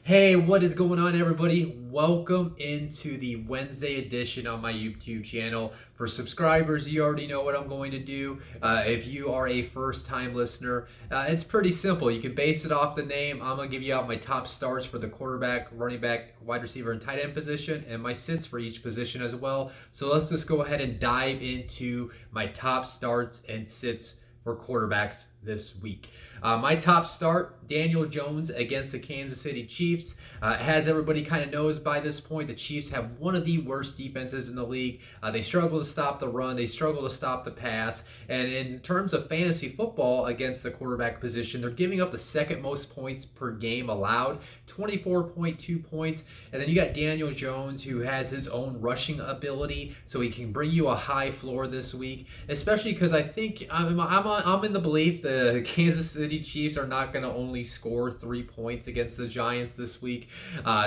Hey, what is going on, everybody? Welcome into the Wednesday edition on my YouTube channel. For subscribers, you already know what I'm going to do. If you are a first-time listener, it's pretty simple. You can base it off the name. I'm going to give you out my top starts for the quarterback, running back, wide receiver, and tight end position, and my sits for each position as well. So let's just go ahead and dive into my top starts and sits for quarterbacks this week. My top start, Daniel Jones against the Kansas City Chiefs. As everybody kind of knows by this point, the Chiefs have one of the worst defenses in the league. They struggle to stop the run. They struggle to stop the pass. And in terms of fantasy football against the quarterback position, they're giving up the second most points per game allowed, 24.2 points. And then you got Daniel Jones, who has his own rushing ability, so he can bring you a high floor this week, especially because I think I'm in the belief the Kansas City Chiefs are not going to only score 3 points against the Giants this week.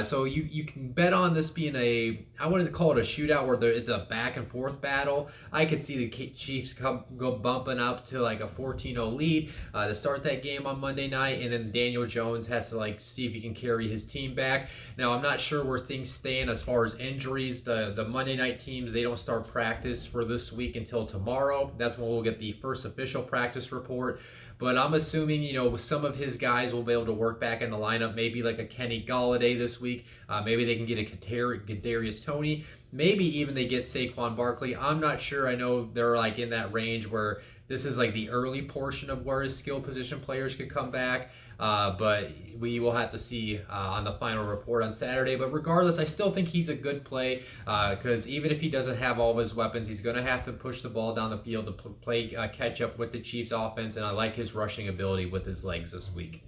So you can bet on this being I wouldn't call it a shootout where it's a back and forth battle. I could see the Chiefs go bumping up to like a 14-0 lead to start that game on Monday night, and then Daniel Jones has to see if he can carry his team back. Now, I'm not sure where things stand as far as injuries. The Monday night teams, they don't start practice for this week until tomorrow. That's when we'll get the first official practice report. But I'm assuming, some of his guys will be able to work back in the lineup, maybe like a Kenny Golladay this week. Maybe they can get a Kadarius Toney. Maybe even they get Saquon Barkley. I'm not sure. I know they're in that range where this is the early portion of where his skill position players could come back. But we will have to see on the final report on Saturday. But regardless, I still think he's a good play because even if he doesn't have all of his weapons, he's going to have to push the ball down the field to play catch up with the Chiefs offense. And I like his rushing ability with his legs this week.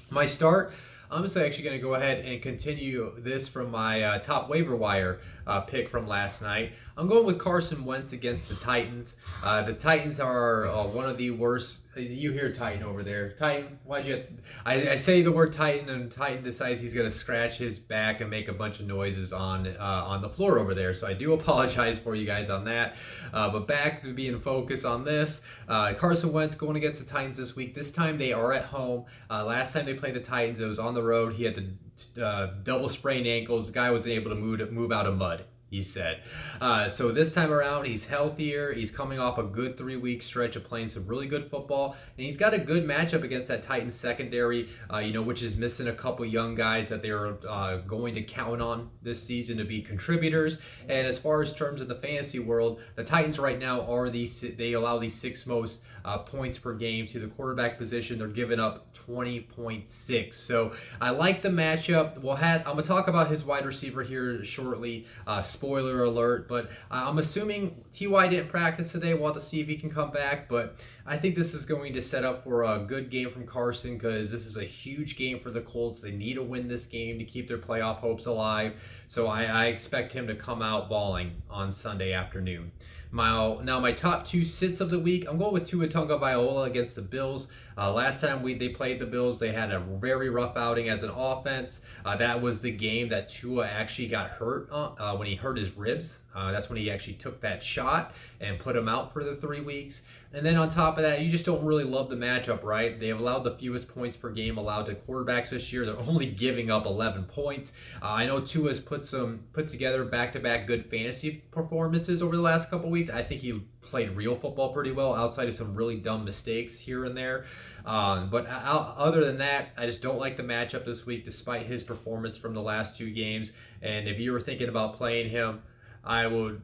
My start, I'm just actually going to go ahead and continue this from my top waiver wire pick from last night. I'm going with Carson Wentz against the Titans. The Titans are one of the worst. You hear Titan over there. Titan, why'd you I say the word Titan, and Titan decides he's going to scratch his back and make a bunch of noises on the floor over there. So I do apologize for you guys on that. But back to being focused on this. Carson Wentz going against the Titans this week. This time they are at home. Last time they played the Titans, it was on the road. He had to double sprained ankles. The guy wasn't able to move out of mud, he said. So this time around, he's healthier. He's coming off a good 3-week stretch of playing some really good football. And he's got a good matchup against that Titans secondary, which is missing a couple young guys that they're going to count on this season to be contributors. And as far as terms of the fantasy world, the Titans right now they allow the 6th most points per game to the quarterback position. They're giving up 20.6. So I like the matchup. I'm going to talk about his wide receiver here shortly. Spoiler alert, but I'm assuming T.Y. didn't practice today. We'll have to see if he can come back, but I think this is going to set up for a good game from Carson because this is a huge game for the Colts. They need to win this game to keep their playoff hopes alive, so I expect him to come out balling on Sunday afternoon. My top 2 sits of the week, I'm going with Tua Tagovailoa against the Bills. Last time they played the Bills, they had a very rough outing as an offense. That was the game that Tua actually got hurt when he hurt his ribs. That's when he actually took that shot and put him out for the 3 weeks. And then on top of that, you just don't really love the matchup, right? They have allowed the fewest points per game allowed to quarterbacks this year. They're only giving up 11 points. I know Tua's put together back-to-back good fantasy performances over the last couple weeks. I think he played real football pretty well outside of some really dumb mistakes here and there. But other than that, I just don't like the matchup this week despite his performance from the last 2 games. And if you were thinking about playing him, I would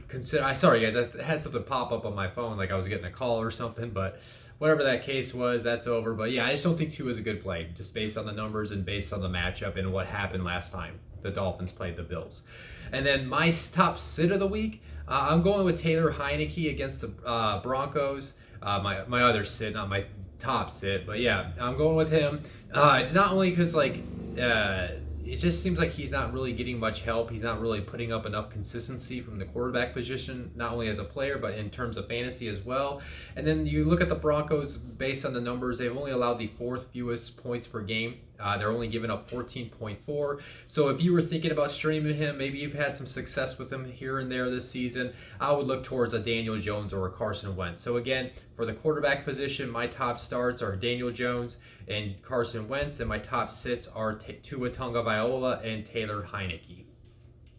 consider. Sorry guys, I had something pop up on my phone like I was getting a call or something, but whatever that case was, that's over. But yeah, I just don't think Tua is a good play, just based on the numbers and based on the matchup and what happened last time the Dolphins played the Bills. And then my top sit of the week, I'm going with Taylor Heineke against the Broncos. My other sit, not my top sit, but yeah, I'm going with him. Not only because it just seems like he's not really getting much help. He's not really putting up enough consistency from the quarterback position, not only as a player, but in terms of fantasy as well. And then you look at the Broncos, based on the numbers, they've only allowed the 4th fewest points per game. They're only giving up 14.4. So if you were thinking about streaming him, maybe you've had some success with him here and there this season, I would look towards a Daniel Jones or a Carson Wentz. So again, For the quarterback position, my top starts are Daniel Jones and Carson Wentz, and my top sits are Tua Tagovailoa and Taylor Heineke.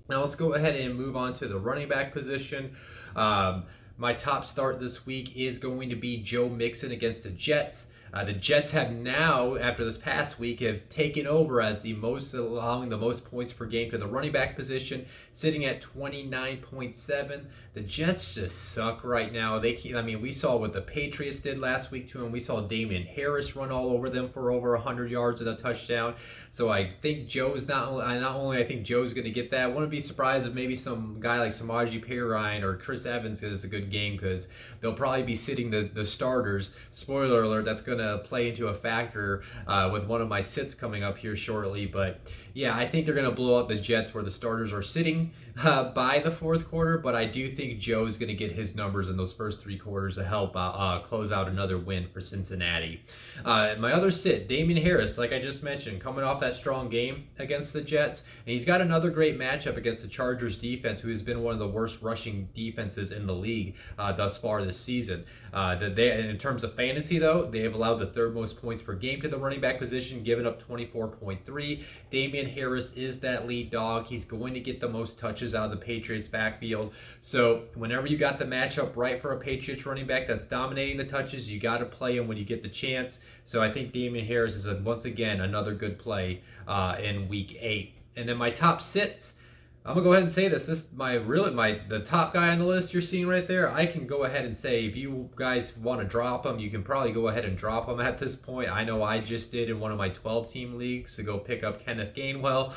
Now let's go ahead and move on to the running back position. My top start this week is going to be Joe Mixon against the Jets. The Jets have now, after this past week, have taken over as allowing the most points per game to the running back position, sitting at 29.7. The Jets just suck right now. We saw what the Patriots did last week to them. We saw Damian Harris run all over them for over 100 yards and a touchdown. So I think Joe's not only I think Joe's going to get that. I wouldn't be surprised if maybe some guy like Samaje Perine or Chris Evans does a good game, because they'll probably be sitting the starters. Spoiler alert, that's going to play into a factor with one of my sits coming up here shortly. But yeah, I think they're going to blow out the Jets where the starters are sitting by the fourth quarter. But I do think Joe's going to get his numbers in those first three quarters to help close out another win for Cincinnati. My other sit, Damian Harris, like I just mentioned, coming off that strong game against the Jets, and he's got another great matchup against the Chargers defense, who has been one of the worst rushing defenses in the league thus far this season. In terms of fantasy, though, they have allowed the third most points per game to the running back position, giving up 24.3. Damian Harris is that lead dog. He's going to get the most touches out of the Patriots backfield. So whenever you got the matchup right for a Patriots running back that's dominating the touches, you got to play him when you get the chance. So I think Damian Harris is once again another good play in week 8. And then my top sits, I'm gonna go ahead and say this. This is the top guy on the list you're seeing right there. I can go ahead and say, if you guys want to drop him, you can probably go ahead and drop him at this point. I know I just did in one of my 12-team leagues to go pick up Kenneth Gainwell.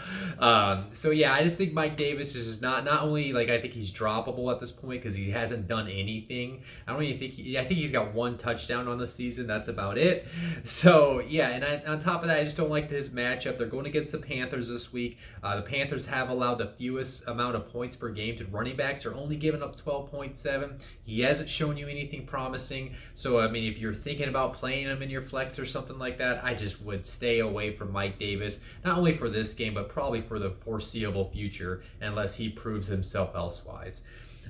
So yeah, I just think Mike Davis is just not only I think he's droppable at this point because he hasn't done anything. I think he's got one touchdown on the season. That's about it. So yeah, and on top of that, I just don't like his matchup. They're going against the Panthers this week. The Panthers have allowed the fewest amount of points per game to running backs. They're only giving up 12.7. He hasn't shown you anything promising. So, if you're thinking about playing him in your flex or something like that, I just would stay away from Mike Davis, not only for this game, but probably for the foreseeable future, unless he proves himself elsewise.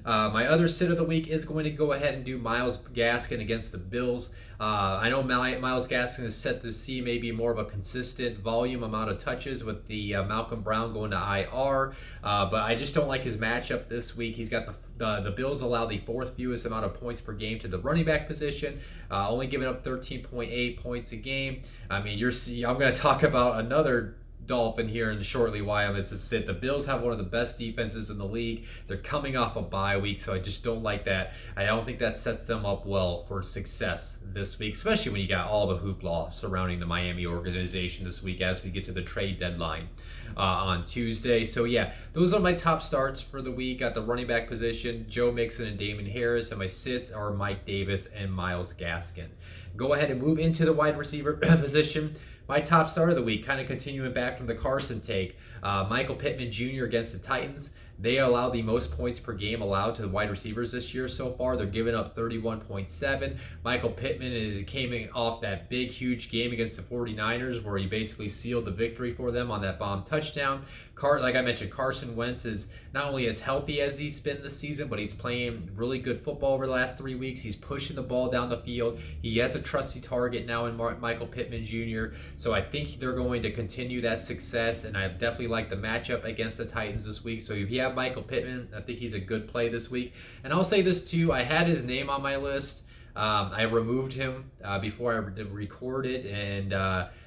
My other sit of the week is going to go ahead and do Myles Gaskin against the Bills. I know Myles Gaskin is set to see maybe more of a consistent volume amount of touches with the Malcolm Brown going to IR, but I just don't like his matchup this week. He's got the Bills allow the fourth fewest amount of points per game to the running back position, only giving up 13.8 points a game. I'm going to talk about another Dolphin here and shortly why I'm to sit. The Bills have one of the best defenses in the league. They're coming off a bye week, so I just don't like that. I don't think that sets them up well for success this week, especially when you got all the hoopla surrounding the Miami organization this week as we get to the trade deadline on Tuesday. So yeah, those are my top starts for the week. At the running back position, Joe Mixon and Damian Harris, and my sits are Mike Davis and Myles Gaskin. Go ahead and move into the wide receiver position. My top start of the week, kind of continuing back from the Carson take, Michael Pittman Jr. against the Titans. They allow the most points per game allowed to the wide receivers this year so far. They're giving up 31.7. Michael Pittman came off that big, huge game against the 49ers where he basically sealed the victory for them on that bomb touchdown. Like I mentioned, Carson Wentz is not only as healthy as he's been this season, but he's playing really good football over the last 3 weeks. He's pushing the ball down the field. He has a trusty target now in Michael Pittman Jr. So I think they're going to continue that success, and I definitely like the matchup against the Titans this week. So if you have Michael Pittman, I think he's a good play this week. And I'll say this too, I had his name on my list. I removed him before I recorded, and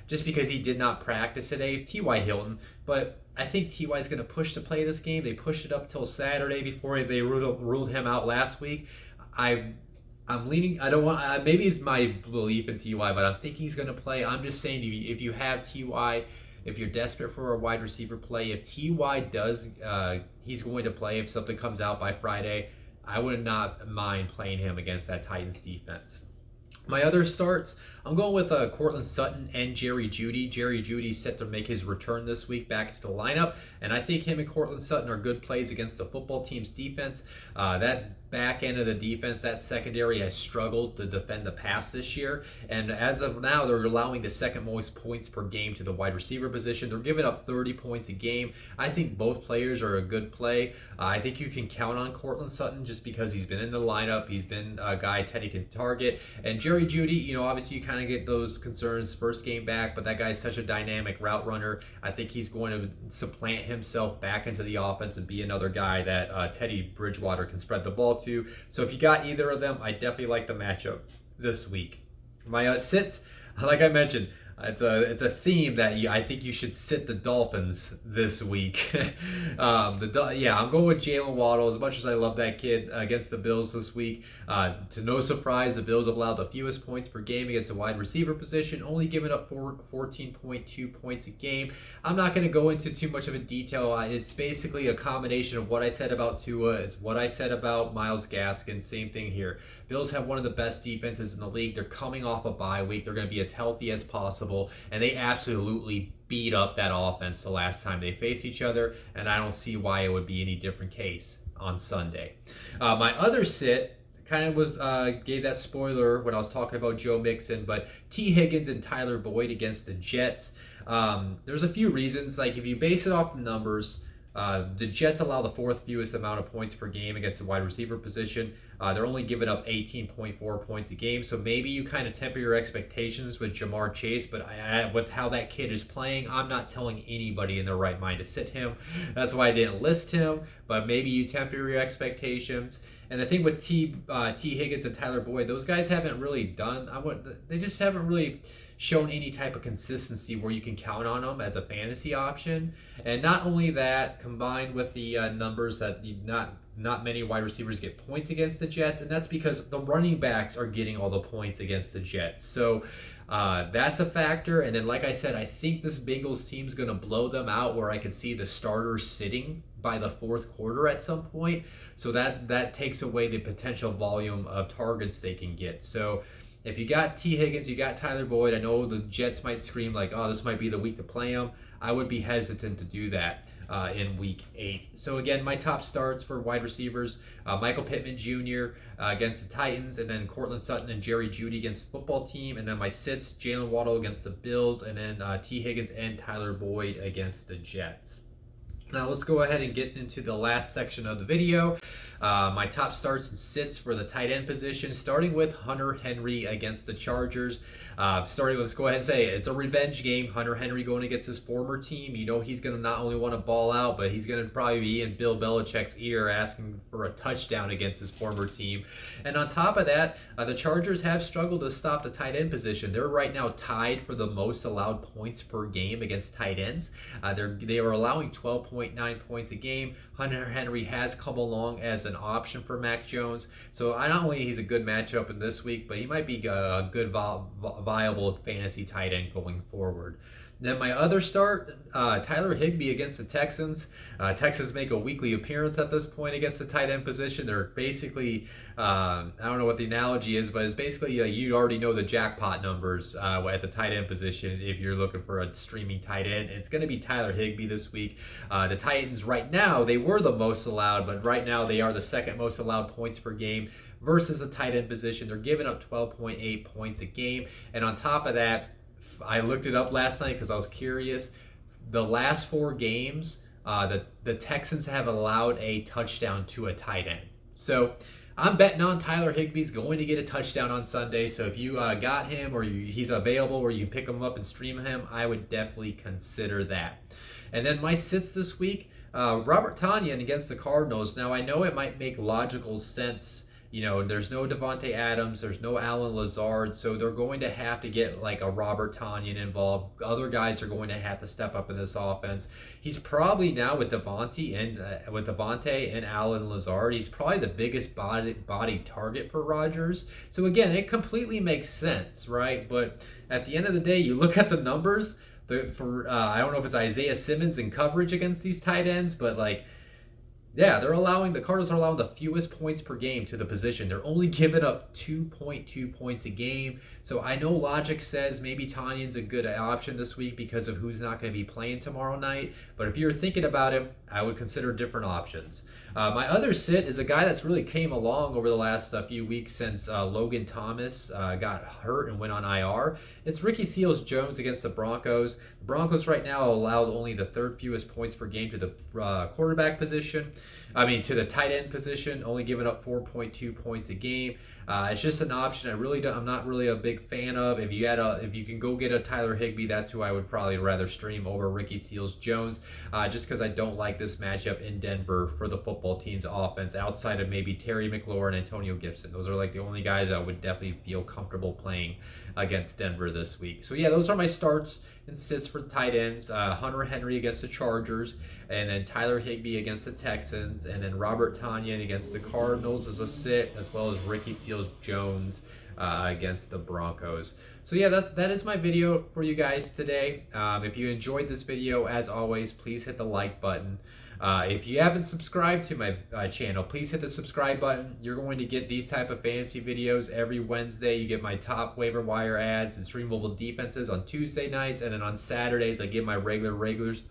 just because he did not practice today, T.Y. Hilton. But I think T.Y. is going to push to play this game. They pushed it up till Saturday before they ruled him out last week. I'm leaning. I don't want. Maybe it's my belief in Ty, but I'm thinking he's going to play. I'm just saying, if you have Ty, if you're desperate for a wide receiver play, if Ty does, he's going to play. If something comes out by Friday, I would not mind playing him against that Titans defense. My other starts, I'm going with Cortland Sutton and Jerry Jeudy. Jerry Jeudy's set to make his return this week back to the lineup, and I think him and Cortland Sutton are good plays against the football team's defense. That back end of the defense, that secondary has struggled to defend the pass this year. And as of now, they're allowing the second most points per game to the wide receiver position. They're giving up 30 points a game. I think both players are a good play. I think you can count on Cortland Sutton just because he's been in the lineup. He's been a guy Teddy can target. And Jerry Jeudy, obviously you kind of get those concerns first game back, but that guy's such a dynamic route runner. I think he's going to supplant himself back into the offense and be another guy that Teddy Bridgewater can spread the ball to. So if you got either of them, I definitely like the matchup this week. My sits, like I mentioned, it's a theme that I think you should sit the Dolphins this week. I'm going with Jalen Waddle. As much as I love that kid against the Bills this week, to no surprise, the Bills have allowed the fewest points per game against the wide receiver position, only giving up 14.2 points a game. I'm not going to go into too much of a detail. It's basically a combination of what I said about Tua. It's what I said about Myles Gaskin. Same thing here. Bills have one of the best defenses in the league. They're coming off a bye week. They're going to be as healthy as possible, and they absolutely beat up that offense the last time they faced each other, and I don't see why it would be any different case on Sunday. My other sit kind of was gave that spoiler when I was talking about Joe Mixon, but T. Higgins and Tyler Boyd against the Jets. There's a few reasons. Like if you base it off the numbers, the Jets allow the fourth fewest amount of points per game against the wide receiver position. They're only giving up 18.4 points a game, so maybe you kind of temper your expectations with Jamar Chase, but with how that kid is playing, I'm not telling anybody in their right mind to sit him. That's why I didn't list him, but maybe you temper your expectations. And the thing with T. Higgins and Tyler Boyd, those guys haven't really they just haven't really shown any type of consistency where you can count on them as a fantasy option. And not only that, combined with the numbers that not many wide receivers get points against the Jets, and that's because the running backs are getting all the points against the Jets. So that's a factor. And then, like I said, I think this Bengals team's going to blow them out, where I could see the starters sitting by the fourth quarter at some point. So that takes away the potential volume of targets they can get. So if you got T. Higgins, you got Tyler Boyd, I know the Jets might scream like, oh, this might be the week to play them. I would be hesitant to do that in week 8. So again, my top starts for wide receivers, Michael Pittman Jr. Against the Titans, and then Cortland Sutton and Jerry Jeudy against the football team, and then my sits, Jalen Waddle against the Bills, and then T. Higgins and Tyler Boyd against the Jets. Now let's go ahead and get into the last section of the video. My top starts and sits for the tight end position, starting with Hunter Henry against the Chargers. Let's go ahead and say it's a revenge game. Hunter Henry going against his former team. He's going to not only want to ball out, but he's going to probably be in Bill Belichick's ear asking for a touchdown against his former team. And on top of that, the Chargers have struggled to stop the tight end position. They're right now tied for the most allowed points per game against tight ends. They are allowing 12.9 points a game. Hunter Henry has come along as an option for Mac Jones. So not only he's a good matchup in this week, but he might be a good viable fantasy tight end going forward. Then my other start, Tyler Higby against the Texans. Texans make a weekly appearance at this point against the tight end position. They're basically, I don't know what the analogy is, but it's basically you already know the jackpot numbers at the tight end position if you're looking for a streaming tight end. It's going to be Tyler Higby this week. The Titans right now, they were the most allowed, but right now they are the second most allowed points per game versus the tight end position. They're giving up 12.8 points a game. And on top of that, I looked it up last night because I was curious. The last 4 games, the Texans have allowed a touchdown to a tight end. So I'm betting on Tyler Higby's going to get a touchdown on Sunday. So if you got him or he's available where you can pick him up and stream him, I would definitely consider that. And then my sits this week, Robert Tanyan against the Cardinals. Now I know it might make logical sense. There's no Devontae Adams, there's no Allen Lazard, so they're going to have to get like a Robert Tanyan involved. Other guys are going to have to step up in this offense. He's probably now with Devontae and Allen Lazard, he's probably the biggest body target for Rodgers. So again, it completely makes sense, right? But at the end of the day, you look at the numbers. I don't know if it's Isaiah Simmons in coverage against these tight ends, but the Cardinals are allowing the fewest points per game to the position. They're only giving up 2.2 points a game. So I know logic says maybe Tanyan's a good option this week because of who's not going to be playing tomorrow night. But if you're thinking about him, I would consider different options. My other sit is a guy that's really came along over the last few weeks since Logan Thomas got hurt and went on IR. It's Ricky Seals-Jones against the Broncos. The Broncos right now allowed only the third fewest points per game to the quarterback position. To the tight end position, only giving up 4.2 points a game. It's just an option I'm not really a big fan of. If you can go get a Tyler Higby, that's who I would probably rather stream over Ricky Seals-Jones, just because I don't like this matchup in Denver for the football team's offense outside of maybe Terry McLaurin and Antonio Gibson. Those are like the only guys I would definitely feel comfortable playing against Denver this week. So yeah, those are my starts and sits for tight ends. Hunter Henry against the Chargers, and then Tyler Higby against the Texans, and then Robert Tanyan against the Cardinals as a sit, as well as Ricky Seals-Jones against the Broncos. So yeah, that is my video for you guys today. If you enjoyed this video, as always, please hit the like button. If you haven't subscribed to my channel, please hit the subscribe button. You're going to get these type of fantasy videos every Wednesday. You get my top waiver wire ads and streamable defenses on Tuesday nights, and then on Saturdays I give my regular weekly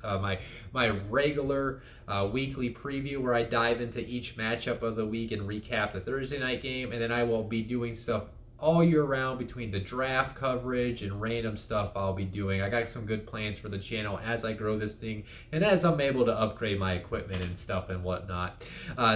preview where I dive into each matchup of the week and recap the Thursday night game, and then I will be doing stuff all year round between the draft coverage and random stuff I'll be doing. I got some good plans for the channel as I grow this thing and as I'm able to upgrade my equipment and stuff and whatnot.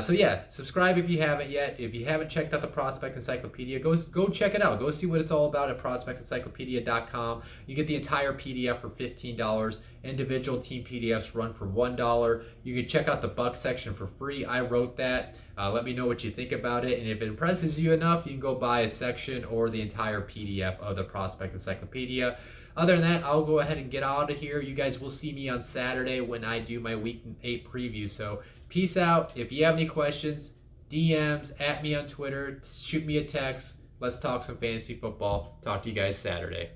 So yeah, subscribe if you haven't yet. If you haven't checked out the Prospect Encyclopedia, go check it out. Go see what it's all about at prospectencyclopedia.com. You get the entire PDF for $15. Individual team PDFs run for $1. You can check out the Buck section for free. I wrote that. Let me know what you think about it, and if it impresses you enough, you can go buy a section or the entire PDF of the Prospect Encyclopedia. Other than that, I'll go ahead and get out of here. You guys will see me on Saturday when I do my Week 8 preview. So peace out. If you have any questions, DMs, at me on Twitter, shoot me a text. Let's talk some fantasy football. Talk to you guys Saturday.